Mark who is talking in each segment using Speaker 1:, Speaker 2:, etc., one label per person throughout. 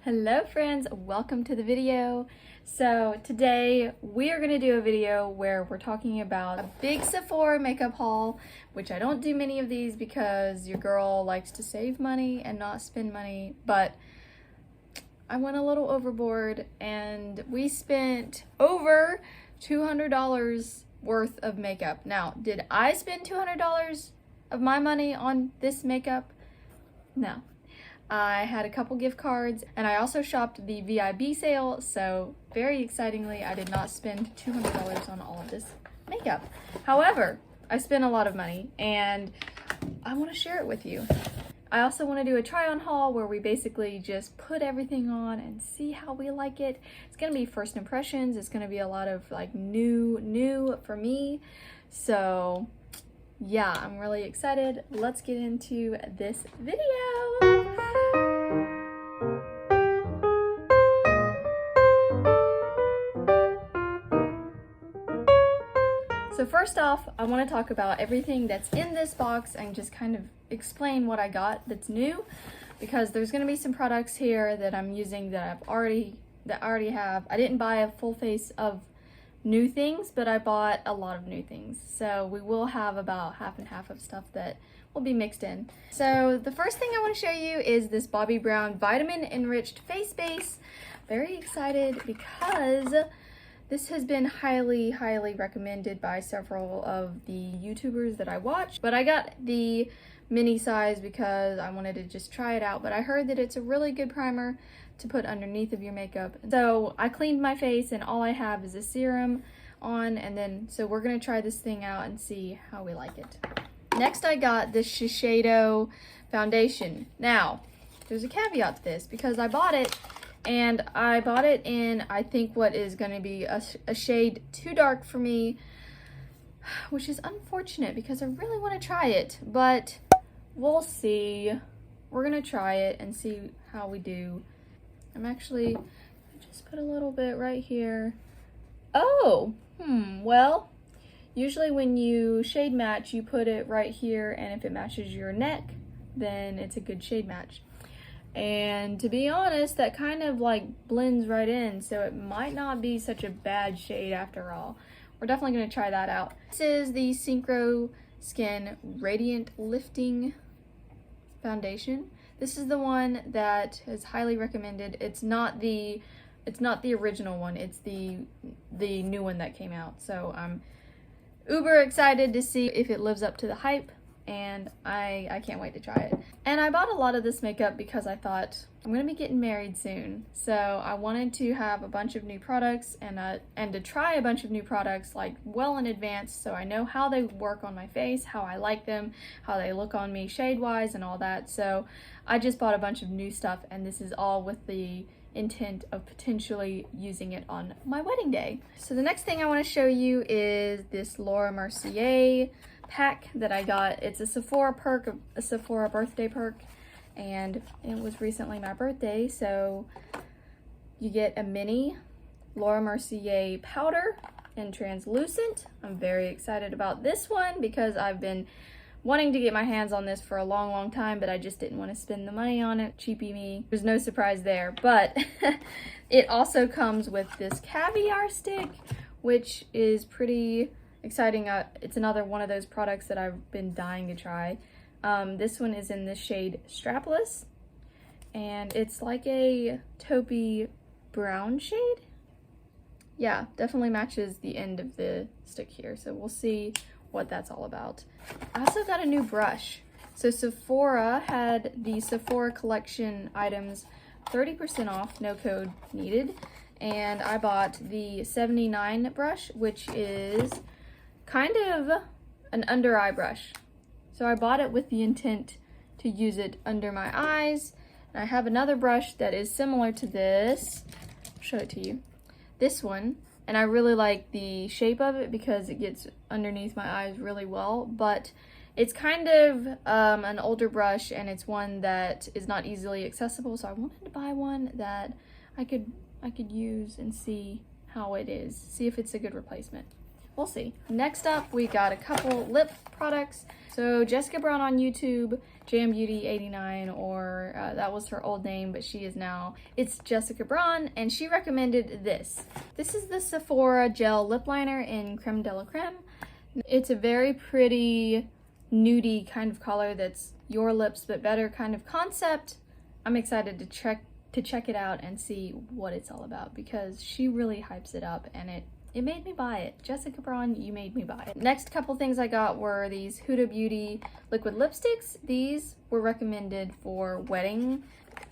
Speaker 1: Hello friends, welcome to the video. So today we are going to do a video where we're talking about a big Sephora makeup haul, which I don't do many of these because your girl likes to save money and not spend money, but I went a little overboard and we spent over $200 worth of makeup. Now, did I spend $200 of my money on this makeup? No. I had a couple gift cards and I also shopped the VIB sale, so very excitingly I did not spend $200 on all of this makeup. However, I spent a lot of money and I want to share it with you. I also want to do a try-on haul where we basically just put everything on and see how we like it. It's going to be first impressions. It's going to be a lot of like new for me. So yeah, I'm really excited. Let's get into this video. So first off, I want to talk about everything that's in this box and just kind of explain what I got that's new, because there's going to be some products here that I'm using that I already have. I didn't buy a full face of new things, but I bought a lot of new things. So we will have about half and half of stuff that will be mixed in. So the first thing I want to show you is this Bobbi Brown Vitamin Enriched Face Base. Very excited because this has been highly recommended by several of the YouTubers that I watch, but I got the mini size because I wanted to just try it out. But I heard that it's a really good primer to put underneath of your makeup. So I cleaned my face and all I have is a serum on, and then so we're gonna try this thing out and see how we like it. Next I got this Shiseido foundation. Now, there's a caveat to this because I bought it and I bought it in, I think, what is going to be a shade too dark for me, which is unfortunate because I really want to try it, but we'll see. We're going to try it and see how we do. I just put a little bit right here. Oh, well, usually when you shade match, you put it right here, and if it matches your neck, then it's a good shade match. And to be honest, that kind of like blends right in, so it might not be such a bad shade after all. We're definitely going to try that out. This is the Synchro Skin Radiant Lifting Foundation. This is the one that is highly recommended. It's not the original one. It's the new one that came out. So I'm uber excited to see if it lives up to the hype, and I can't wait to try it. And I bought a lot of this makeup because I thought I'm gonna be getting married soon, so I wanted to have a bunch of new products and to try a bunch of new products like well in advance, so I know how they work on my face, how I like them, how they look on me shade wise and all that. So I just bought a bunch of new stuff, and this is all with the intent of potentially using it on my wedding day. So the next thing I want to show you is this Laura Mercier pack that I got. It's a Sephora perk, a Sephora birthday perk, and it was recently my birthday, so you get a mini Laura Mercier powder in translucent. I'm very excited about this one because I've been wanting to get my hands on this for a long time, but I just didn't want to spend the money on it. Cheapy me. There's no surprise there, but it also comes with this caviar stick, which is pretty exciting. It's another one of those products that I've been dying to try. This one is in the shade Strapless, and it's like a taupey brown shade. Yeah, definitely matches the end of the stick here, so we'll see what that's all about. I also got a new brush. So Sephora had the Sephora collection items 30% off, no code needed, and I bought the 79 brush, which is kind of an under eye brush. So I bought it with the intent to use it under my eyes. And I have another brush that is similar to this. I'll show it to you. This one, and I really like the shape of it because it gets underneath my eyes really well, but it's kind of an older brush, and it's one that is not easily accessible, so I wanted to buy one that I could use and see how it is, see if it's a good replacement. We'll see. Next up, we got a couple lip products. So Jessica Brown on YouTube Jam Beauty 89, or that was her old name, but she is now, it's Jessica Braun, and she recommended this. This is the Sephora Gel Lip Liner in Creme de la Creme. It's a very pretty, nudie kind of color that's your lips but better kind of concept. I'm excited to check it out and see what it's all about, because she really hypes it up, and it made me buy it. Jessica Braun, you made me buy it. Next couple things I got were these Huda Beauty liquid lipsticks. These were recommended for wedding.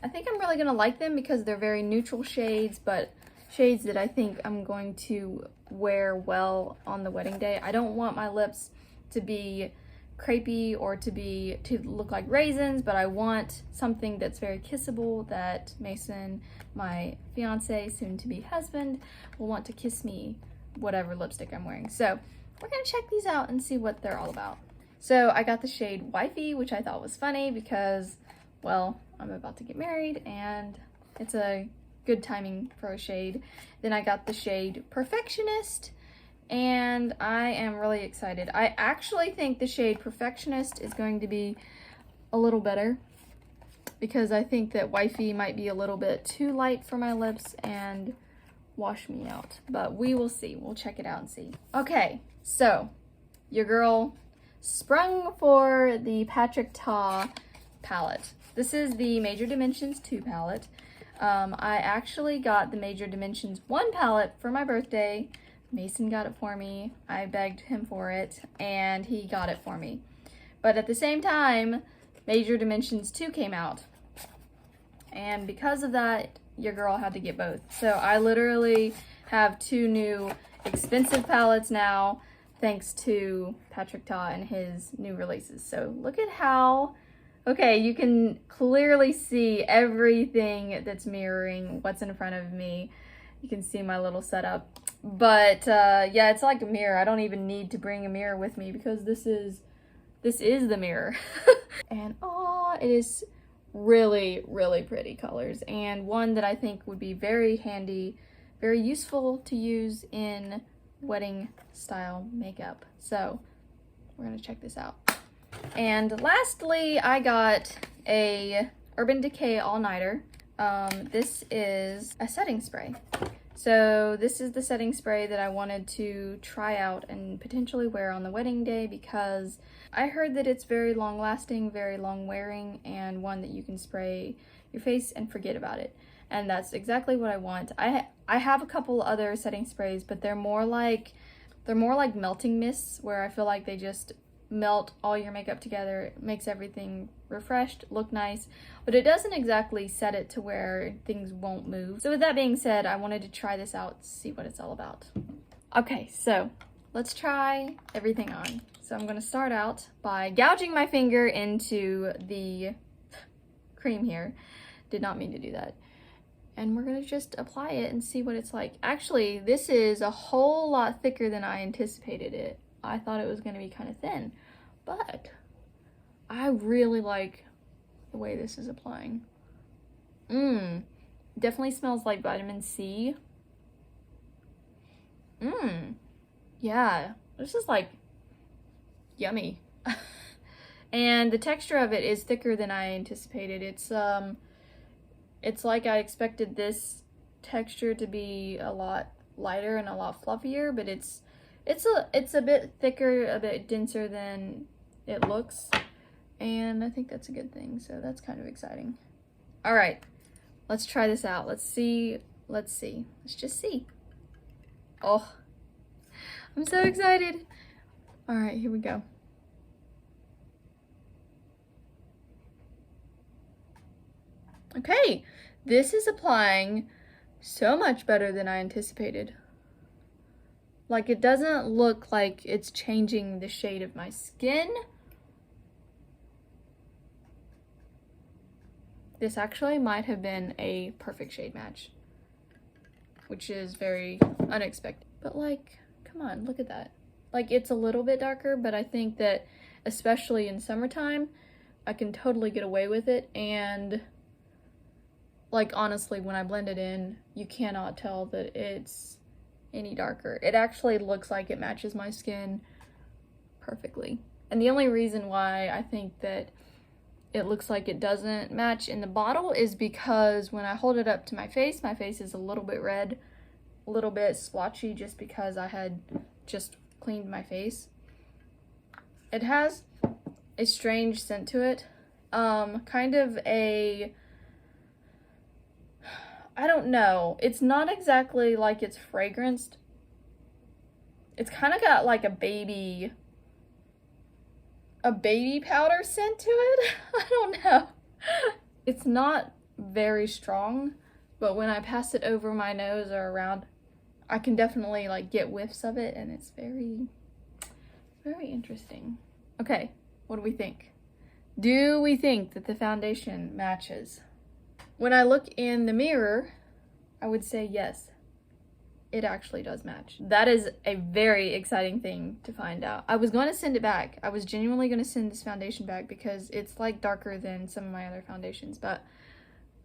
Speaker 1: I think I'm really gonna like them because they're very neutral shades, but shades that I think I'm going to wear well on the wedding day. I don't want my lips to be crepey or to look like raisins, but I want something that's very kissable, that Mason, my fiance, soon to be husband, will want to kiss me whatever lipstick I'm wearing. So we're gonna check these out and see what they're all about. So I got the shade Wifey, which I thought was funny because, well, I'm about to get married and it's a good timing for a shade. Then I got the shade Perfectionist, and I am really excited. I actually think the shade Perfectionist is going to be a little better, because I think that Wifey might be a little bit too light for my lips and wash me out. But we will see. We'll check it out and see. Okay, so your girl sprung for the Patrick Taw palette. This is the Major Dimensions 2 palette. I actually got the Major Dimensions 1 palette for my birthday. Mason got it for me. I begged him for it, and he got it for me. But at the same time, Major Dimensions 2 came out. And because of that, your girl had to get both. So I literally have 2 new expensive palettes now, thanks to Patrick Taw and his new releases. So look at how, okay, you can clearly see everything that's mirroring what's in front of me. You can see my little setup. But yeah, it's like a mirror. I don't even need to bring a mirror with me because this is the mirror. And oh, it is really, really pretty colors, and one that I think would be very handy, very useful to use in wedding style makeup. So we're gonna check this out. And lastly, I got a Urban Decay all-nighter. This is a setting spray. So this is the setting spray that I wanted to try out and potentially wear on the wedding day, because I heard that it's very long lasting, very long wearing, and one that you can spray your face and forget about it. And that's exactly what I want. I have a couple other setting sprays, but they're more like melting mists, where I feel like they just melt all your makeup together. It makes everything refreshed, look nice, but it doesn't exactly set it to where things won't move. So with that being said, I wanted to try this out, see what it's all about. Okay, so let's try everything on. So I'm gonna start out by gouging my finger into the cream here. Did not mean to do that. And we're gonna just apply it and see what it's like. Actually, this is a whole lot thicker than I anticipated it. I thought it was gonna be kind of thin, but I really like the way this is applying. Definitely smells like vitamin C. Yeah, this is like yummy. And the texture of it is thicker than I anticipated. It's like I expected this texture to be a lot lighter and a lot fluffier, but it's a bit thicker, a bit denser than it looks, and I think that's a good thing, so that's kind of exciting. All right, let's try this out. Let's just see. Oh, I'm so excited. All right, here we go. Okay, this is applying so much better than I anticipated. Like, it doesn't look like it's changing the shade of my skin. This actually might have been a perfect shade match, which is very unexpected. But like, come on, look at that. Like, it's a little bit darker, but I think that especially in summertime, I can totally get away with it. And like, honestly, when I blend it in, you cannot tell that it's any darker. It actually looks like it matches my skin perfectly. And the only reason why I think that it looks like it doesn't match in the bottle is because when I hold it up to my face is a little bit red, a little bit splotchy just because I had just cleaned my face. It has a strange scent to it. Kind of a, I don't know. It's not exactly like it's fragranced. It's kind of got like a baby powder scent to it. I don't know. It's not very strong, but when I pass it over my nose or around, I can definitely like get whiffs of it, and it's very, very interesting. Okay, what do we think? Do we think that the foundation matches? When I look in the mirror, I would say yes, it actually does match. That is a very exciting thing to find out. I was going to send it back. I was genuinely going to send this foundation back because it's like darker than some of my other foundations. But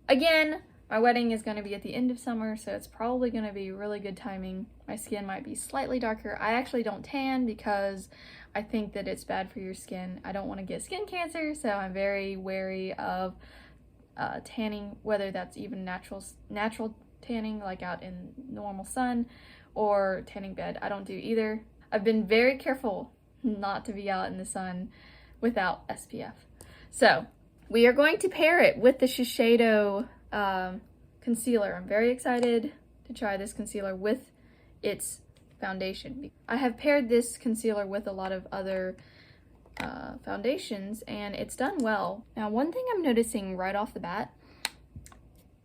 Speaker 1: again, my wedding is going to be at the end of summer, so it's probably going to be really good timing. My skin might be slightly darker. I actually don't tan because I think that it's bad for your skin. I don't want to get skin cancer, so I'm very wary of tanning, whether that's even natural tanning, like out in normal sun, or tanning bed. I don't do either. I've been very careful not to be out in the sun without SPF. So we are going to pair it with the Shiseido concealer. I'm very excited to try this concealer with its foundation. I have paired this concealer with a lot of other foundations, and it's done well. Now, one thing I'm noticing right off the bat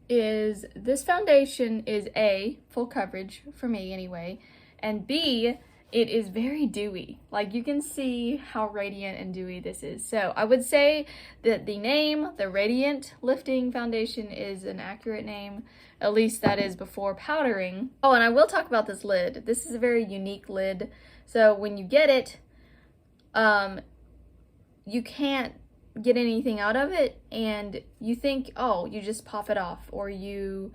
Speaker 1: is this foundation is A, full coverage for me anyway, and B, it is very dewy. Like, you can see how radiant and dewy this is. So I would say that the name, the Radiant Lifting Foundation, is an accurate name. At least that is before powdering. Oh, and I will talk about this lid. This is a very unique lid. So when you get it, you can't get anything out of it, and you think, oh, you just pop it off, or you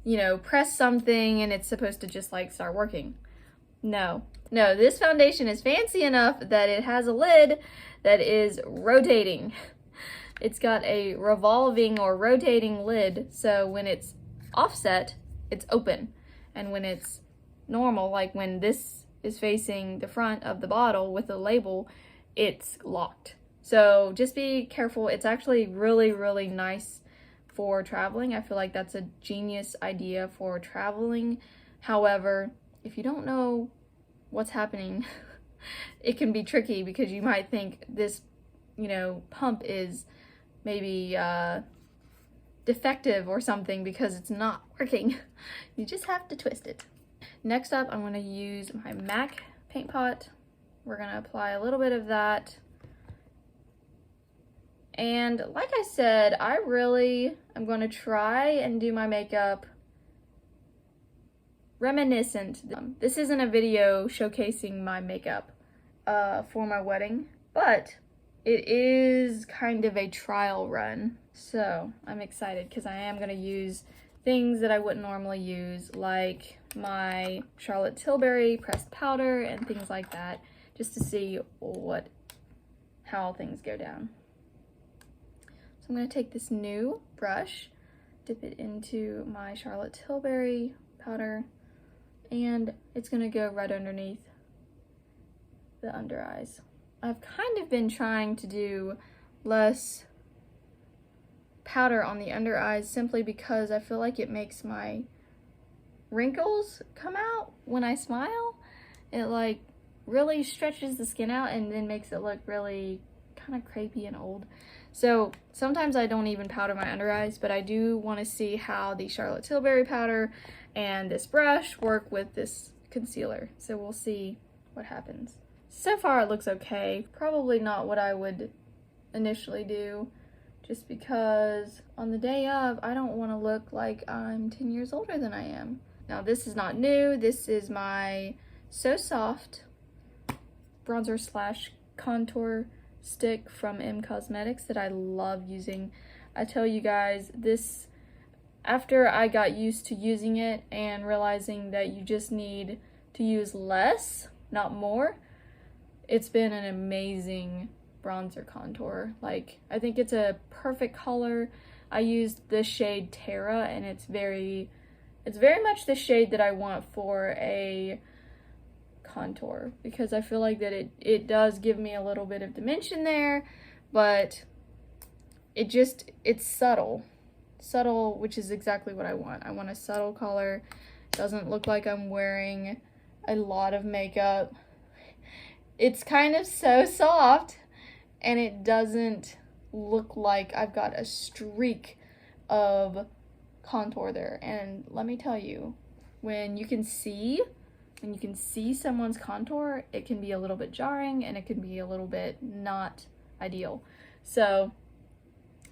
Speaker 1: know, press something and it's supposed to just like start working. No, this foundation is fancy enough that it has a lid that is rotating. It's got a revolving or rotating lid, so when it's offset, it's open, and when it's normal, like when this is facing the front of the bottle with the label, it's locked. So just be careful. It's actually really, really nice for traveling. I feel like that's a genius idea for traveling. However, if you don't know what's happening, it can be tricky because you might think this, you know, pump is maybe defective or something because it's not working. You just have to twist it. Next up, I'm going to use my MAC paint pot. We're going to apply a little bit of that. And like I said, I really am going to try and do my makeup reminiscent. This isn't a video showcasing my makeup for my wedding, but it is kind of a trial run. So I'm excited because I am going to use things that I wouldn't normally use, like my Charlotte Tilbury pressed powder and things like that, just to see how things go down. So I'm going to take this new brush, dip it into my Charlotte Tilbury powder, and it's going to go right underneath the under eyes. I've kind of been trying to do less powder on the under eyes simply because I feel like it makes my wrinkles come out when I smile. It like really stretches the skin out and then makes it look really kind of crepey and old. So sometimes I don't even powder my under eyes, but I do want to see how the Charlotte Tilbury powder and this brush work with this concealer. So we'll see what happens. So far it looks okay. Probably not what I would initially do, just because on the day of, I don't want to look like I'm 10 years older than I am. Now this is not new. This is my So Soft bronzer slash contour stick from M Cosmetics that I love using. I tell you guys, this, after I got used to using it and realizing that you just need to use less, not more, it's been an amazing bronzer contour. Like, I think it's a perfect color. I used this shade Terra, and it's very much the shade that I want for a contour, because I feel like that it does give me a little bit of dimension there, but it's subtle, which is exactly what I want. I want a subtle color. Doesn't look like I'm wearing a lot of makeup. It's kind of so soft, and it doesn't look like I've got a streak of contour there. And let me tell you, when you can see someone's contour, it can be a little bit jarring, and it can be a little bit not ideal. So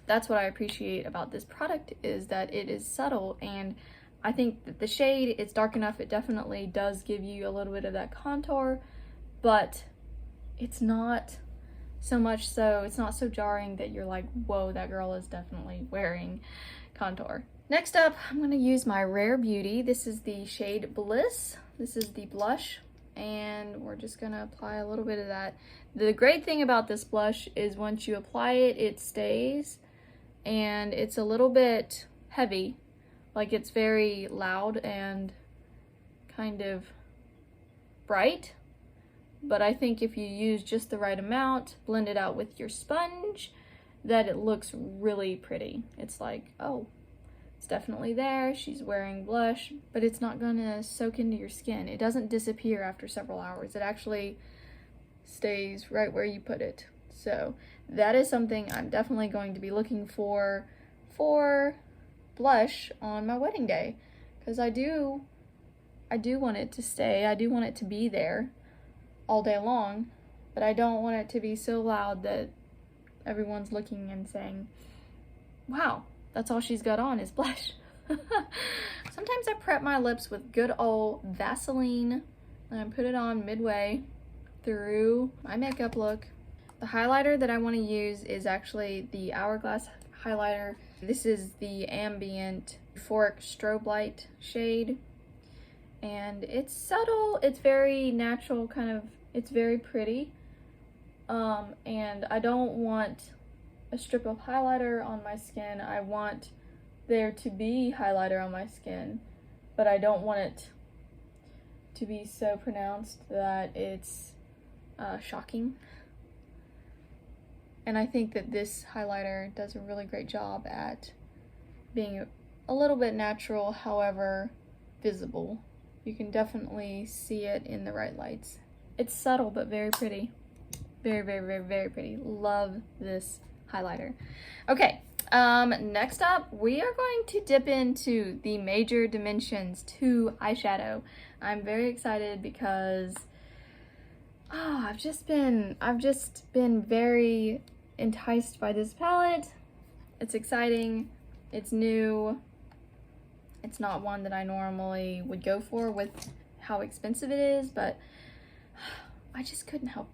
Speaker 1: that's what I appreciate about this product, is that it is subtle, and I think that the shade is dark enough. It definitely does give you a little bit of that contour, but it's not so much so, it's not so jarring that you're like, whoa, that girl is definitely wearing contour. Next up, I'm going to use my Rare Beauty. This is the shade Bliss. This is the blush, and we're just going to apply a little bit of that. The great thing about this blush is once you apply it, it stays, and it's a little bit heavy. Like, it's very loud and kind of bright, but I think if you use just the right amount, blend it out with your sponge, that it looks really pretty. It's like, oh, it's definitely there. She's wearing blush, but it's not gonna soak into your skin. It doesn't disappear after several hours. It actually stays right where you put it. So that is something I'm definitely going to be looking for blush on my wedding day, because I do want it to stay. I do want it to be there all day long, but I don't want it to be so loud that everyone's looking and saying, wow, that's all she's got on is blush. Sometimes I prep my lips with good old Vaseline and I put it on midway through my makeup look. The highlighter that I want to use is actually the Hourglass Highlighter. This is the Ambient Euphoric Strobe Light shade, and it's subtle, it's very natural, kind of, it's very pretty, and I don't want a strip of highlighter on my skin. I want there to be highlighter on my skin, but I don't want it to be so pronounced that it's shocking. And I think that this highlighter does a really great job at being a little bit natural, however visible. You can definitely see it in the right lights. It's subtle but very pretty. Very, very, very, very pretty. Love this highlighter. Okay, next up, we are going to dip into the Major Dimensions 2 eyeshadow. I'm very excited because I've just been very enticed by this palette. It's exciting, it's new, it's not one that I normally would go for with how expensive it is, but I couldn't help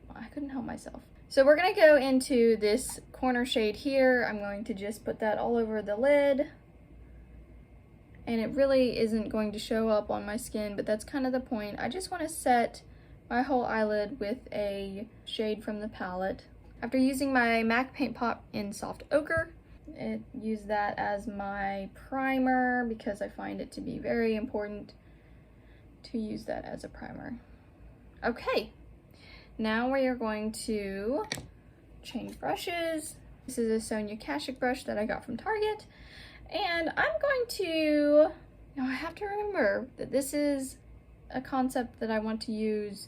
Speaker 1: myself. So we're gonna go into this corner shade here. I'm going to just put that all over the lid, and it really isn't going to show up on my skin, but that's kind of the point. I just want to set my whole eyelid with a shade from the palette. After using my MAC Paint Pot in Soft Ochre, use that as my primer because I find it to be very important to use that as a primer. Okay, now we are going to change brushes. This is a Sonia Kashuk brush that I got from Target, and I'm going to, now I have to remember that this is a concept that I want to use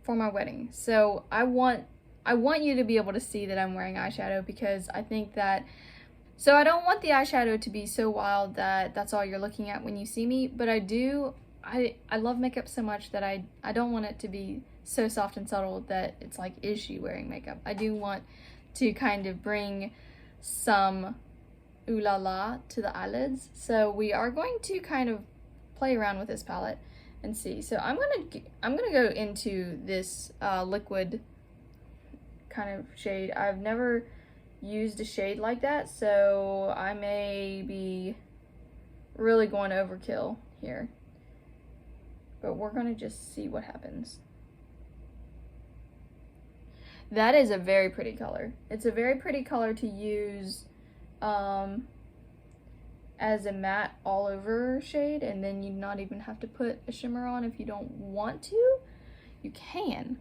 Speaker 1: for my wedding. So I want you to be able to see that I'm wearing eyeshadow, because I think that, so I don't want the eyeshadow to be so wild that that's all you're looking at when you see me, but I love makeup so much that I don't want it to be so soft and subtle that it's like, is she wearing makeup? I do want to kind of bring some ooh la la to the eyelids. So we are going to kind of play around with this palette and see. So I'm gonna go into this liquid kind of shade. I've never used a shade like that, so I may be really going overkill here, but we're gonna just see what happens. That is a very pretty color. It's a very pretty color to use as a matte all over shade, and then you not even have to put a shimmer on if you don't want to. You can.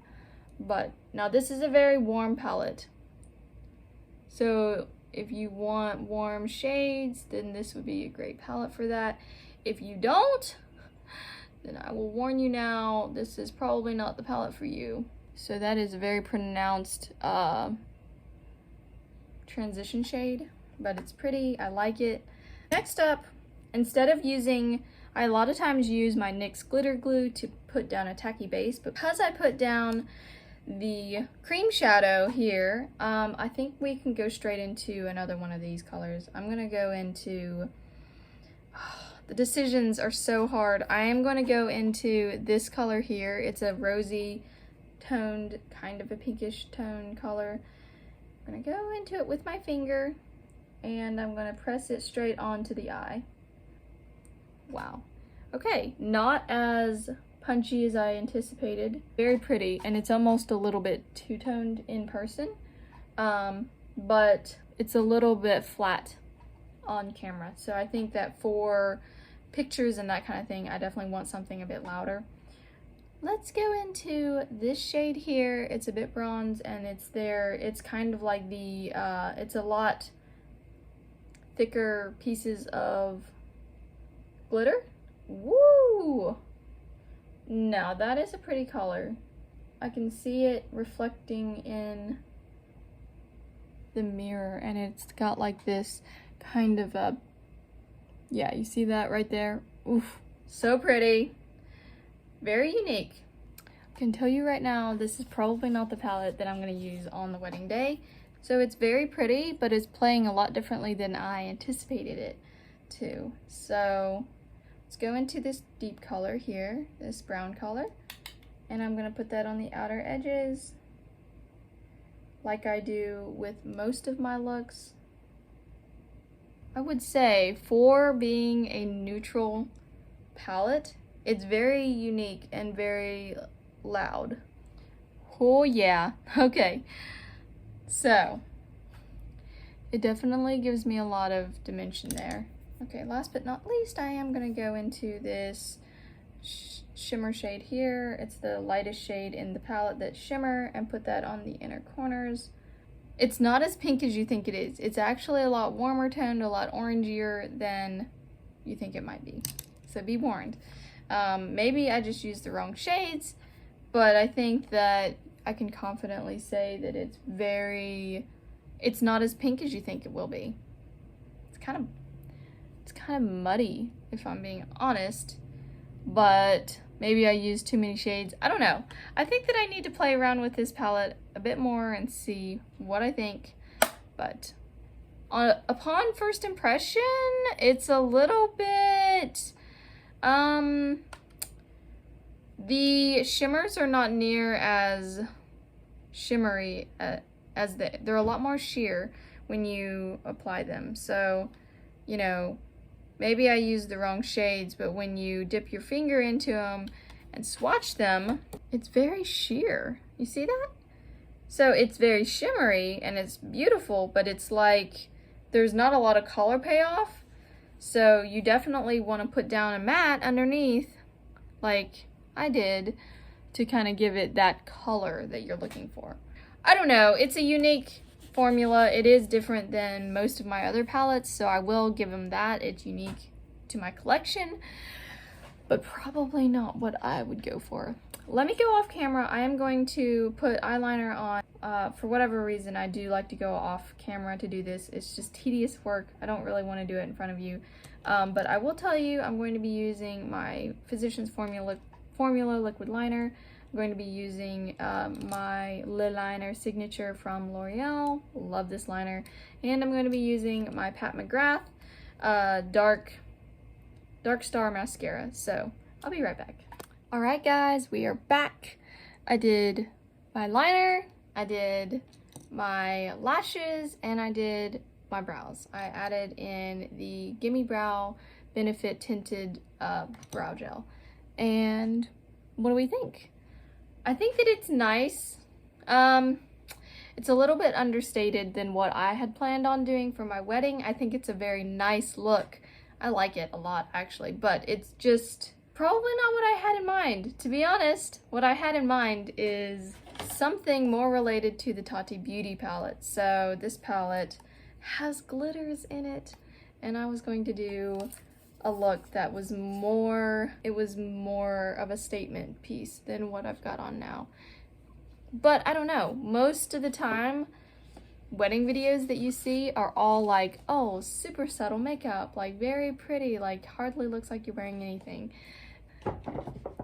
Speaker 1: But now this is a very warm palette. So if you want warm shades, then this would be a great palette for that. If you don't, then I will warn you now, this is probably not the palette for you. So that is a very pronounced transition shade, but it's pretty, I like it. Next up, instead of using, I a lot of times use my NYX glitter glue to put down a tacky base, but because I put down the cream shadow here, I think we can go straight into another one of these colors. I'm gonna go into, the decisions are so hard. I am gonna go into this color here. It's a rosy toned, kind of a pinkish tone color. I'm gonna go into it with my finger, and I'm gonna press it straight onto the eye. Wow. Okay, not as punchy as I anticipated. Very pretty, and it's almost a little bit two-toned in person, but it's a little bit flat on camera. So I think that for pictures and that kind of thing, I definitely want something a bit louder. Let's go into this shade here. It's a bit bronze, and it's kind of like the, it's a lot thicker pieces of glitter. Woo! Now that is a pretty color. I can see it reflecting in the mirror, and it's got like this kind of a, yeah, you see that right there? Oof, so pretty. Very unique. I can tell you right now, this is probably not the palette that I'm going to use on the wedding day. So it's very pretty, but it's playing a lot differently than I anticipated it to. So let's go into this deep color here, this brown color, and I'm going to put that on the outer edges like I do with most of my looks. I would say for being a neutral palette, it's very unique and very loud. Oh yeah, okay. So, it definitely gives me a lot of dimension there. Okay, last but not least, I am gonna go into this shimmer shade here. It's the lightest shade in the palette that's shimmer, and put that on the inner corners. It's not as pink as you think it is. It's actually a lot warmer toned, a lot orangier than you think it might be. So be warned. Maybe I just used the wrong shades, but I think that I can confidently say that it's not as pink as you think it will be. It's kind of muddy, if I'm being honest, but maybe I used too many shades. I don't know. I think that I need to play around with this palette a bit more and see what I think, but upon first impression, it's a little bit, the shimmers are not near as shimmery as they're a lot more sheer when you apply them. So, you know, maybe I used the wrong shades, but when you dip your finger into them and swatch them, it's very sheer. You see that? So it's very shimmery and it's beautiful, but it's like there's not a lot of color payoff. So you definitely want to put down a matte underneath, like I did, to kind of give it that color that you're looking for. I don't know, it's a unique formula. It is different than most of my other palettes, so I will give them that. It's unique to my collection, but probably not what I would go for. Let me go off camera. I am going to put eyeliner on. For whatever reason, I do like to go off camera to do this. It's just tedious work. I don't really want to do it in front of you. But I will tell you, I'm going to be using my Physicians Formula liquid liner. I'm going to be using my Lip Liner Signature from L'Oreal. Love this liner. And I'm going to be using my Pat McGrath Dark Star Mascara. So I'll be right back. Alright guys, we are back. I did my liner, I did my lashes, and I did my brows. I added in the Gimme Brow Benefit Tinted Brow Gel. And what do we think? I think that it's nice. It's a little bit understated than what I had planned on doing for my wedding. I think it's a very nice look. I like it a lot actually, but it's just probably not what I had in mind. To be honest, what I had in mind is something more related to the Tati Beauty palette. So this palette has glitters in it, and I was going to do a look that was more, it was more of a statement piece than what I've got on now. But I don't know, most of the time wedding videos that you see are all like, oh, super subtle makeup, like very pretty, like hardly looks like you're wearing anything.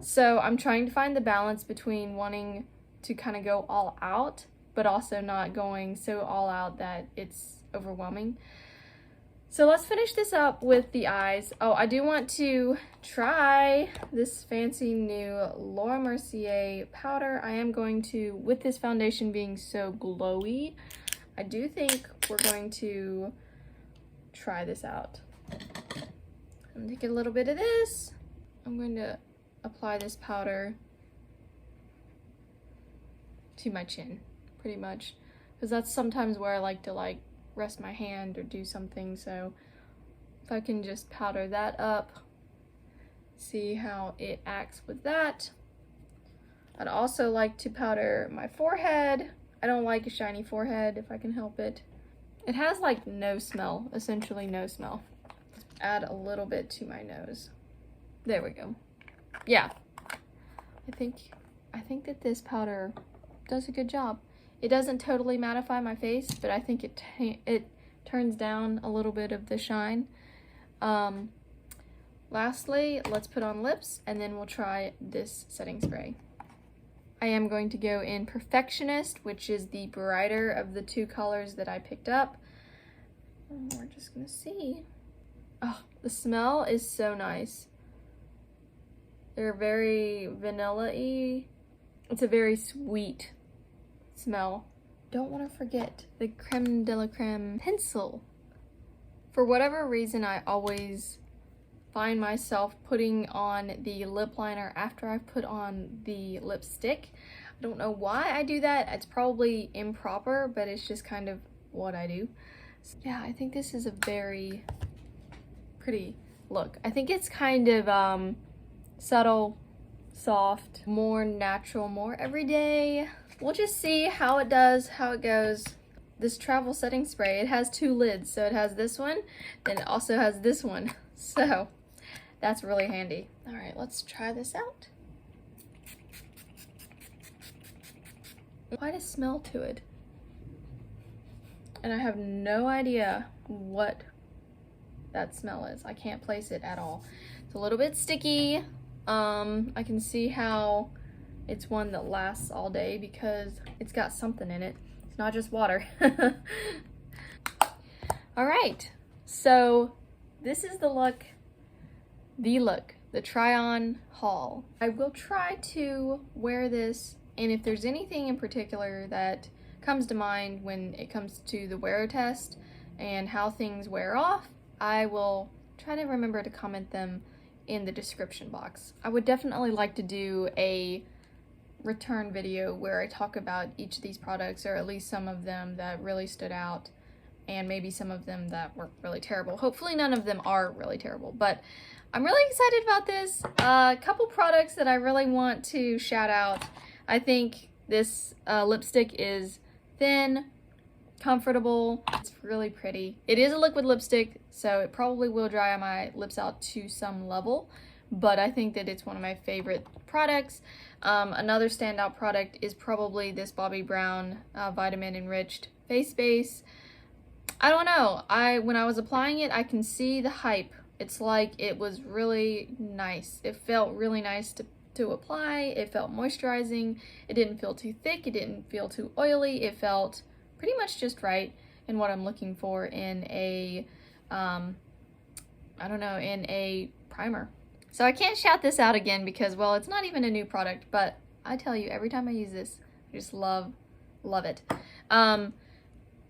Speaker 1: So I'm trying to find the balance between wanting to kind of go all out, but also not going so all out that it's overwhelming. So let's finish this up with the eyes. Oh, I do want to try this fancy new Laura Mercier powder. I am going to, with this foundation being so glowy, I do think we're going to try this out. I'm gonna take a little bit of this. I'm going to apply this powder to my chin, pretty much, because that's sometimes where I like to rest my hand or do something. So if I can just powder that up, see how it acts with that. I'd also like to powder my forehead. I don't like a shiny forehead if I can help it. It has like no smell, essentially no smell. Add a little bit to my nose. There we go. Yeah, I think that this powder does a good job. It doesn't totally mattify my face, but I think it turns down a little bit of the shine. Lastly, let's put on lips, and then we'll try this setting spray. I am going to go in Perfectionist, which is the brighter of the two colors that I picked up. We're just gonna see. Oh, the smell is so nice. They're very vanilla-y. It's a very sweet smell. Don't want to forget the Creme de la Creme pencil. For whatever reason, I always find myself putting on the lip liner after I've put on the lipstick. I don't know why I do that. It's probably improper, but it's just kind of what I do. So yeah, I think this is a very pretty look. I think it's kind of subtle, soft, more natural, more everyday. We'll just see how it does, how it goes. This travel setting spray, it has two lids. So it has this one, then it also has this one. So that's really handy. All right, let's try this out. Quite a smell to it. And I have no idea what that smell is. I can't place it at all. It's a little bit sticky. I can see how it's one that lasts all day because it's got something in it. It's not just water. All right, so this is the look, the try-on haul. I will try to wear this, and if there's anything in particular that comes to mind when it comes to the wear test and how things wear off, I will try to remember to comment them in the description box. I would definitely like to do a return video where I talk about each of these products, or at least some of them that really stood out, and maybe some of them that were really terrible. Hopefully none of them are really terrible, but I'm really excited about this. A couple products that I really want to shout out. I think this lipstick is thin, comfortable, it's really pretty. It is a liquid lipstick, so it probably will dry my lips out to some level, but I think that it's one of my favorite products. Another standout product is probably this Bobbi Brown Vitamin Enriched Face Base. I don't know, when I was applying it, I can see the hype. It's like it was really nice. It felt really nice to apply. It felt moisturizing. It didn't feel too thick. It didn't feel too oily. It felt pretty much just right in what I'm looking for in a, I don't know, in a primer. So I can't shout this out again because, well, it's not even a new product, but I tell you, every time I use this, I just love it.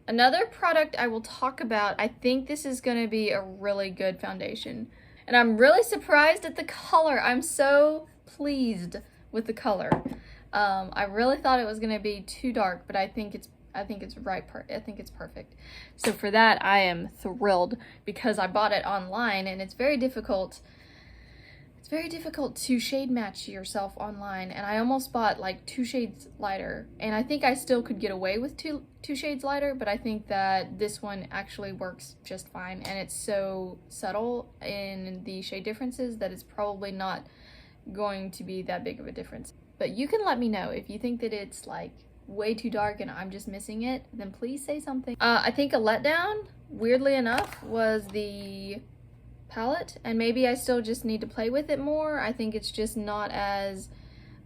Speaker 1: Another product I will talk about, I think this is going to be a really good foundation. And I'm really surprised at the color. I'm so pleased with the color. I really thought it was going to be too dark, but I think I think it's I think it's perfect. So for that, I am thrilled because I bought it online, and it's very difficult. It's very difficult to shade match yourself online, and I almost bought like 2 shades lighter, and I think I still could get away with two shades lighter, but I think that this one actually works just fine, and it's so subtle in the shade differences that it's probably not going to be that big of a difference. But you can let me know if you think that it's like way too dark and I'm just missing it, then please say something. I think a letdown, weirdly enough, was the palette, and maybe I still just need to play with it more. I think it's just not as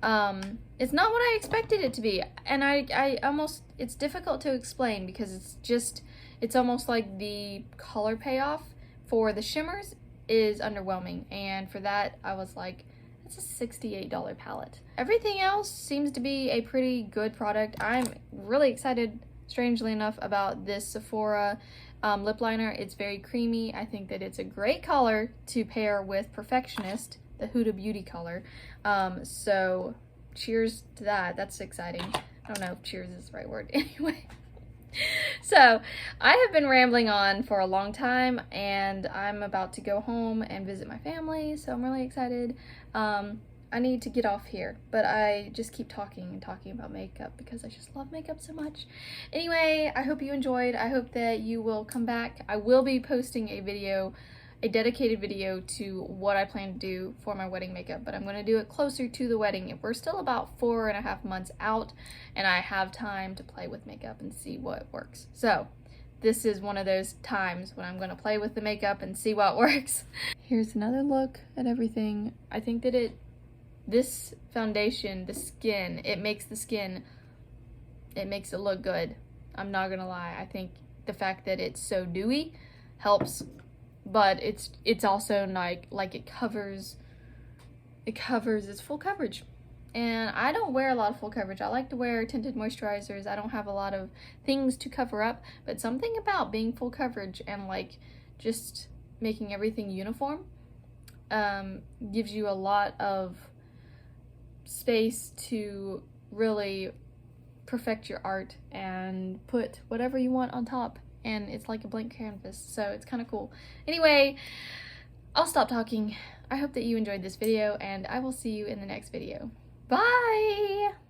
Speaker 1: it's not what I expected it to be, and I almost, it's difficult to explain because it's almost like the color payoff for the shimmers is underwhelming, and for that I was like, it's a $68 palette. Everything else seems to be a pretty good product. I'm really excited, strangely enough, about this Sephora lip liner. It's very creamy. I think that it's a great color to pair with Perfectionist, the Huda Beauty color. So cheers to that. That's exciting. I don't know if cheers is the right word. Anyway. So I have been rambling on for a long time, and I'm about to go home and visit my family, so I'm really excited. I need to get off here, but I just keep talking and talking about makeup because I just love makeup so much. Anyway, I hope you enjoyed. I hope that you will come back. I will be posting a video, a dedicated video to what I plan to do for my wedding makeup, but I'm going to do it closer to the wedding. We're still about 4.5 months out, and I have time to play with makeup and see what works. So this is one of those times when I'm going to play with the makeup and see what works. Here's another look at everything. I think that this foundation, the skin, it makes it look good. I'm not gonna lie. I think the fact that it's so dewy helps, but it's also like it covers, it's full coverage. And I don't wear a lot of full coverage. I like to wear tinted moisturizers. I don't have a lot of things to cover up, but something about being full coverage and like just making everything uniform gives you a lot of space to really perfect your art and put whatever you want on top, and it's like a blank canvas, so it's kind of cool. Anyway, I'll stop talking. I hope that you enjoyed this video, and I will see you in the next video. Bye!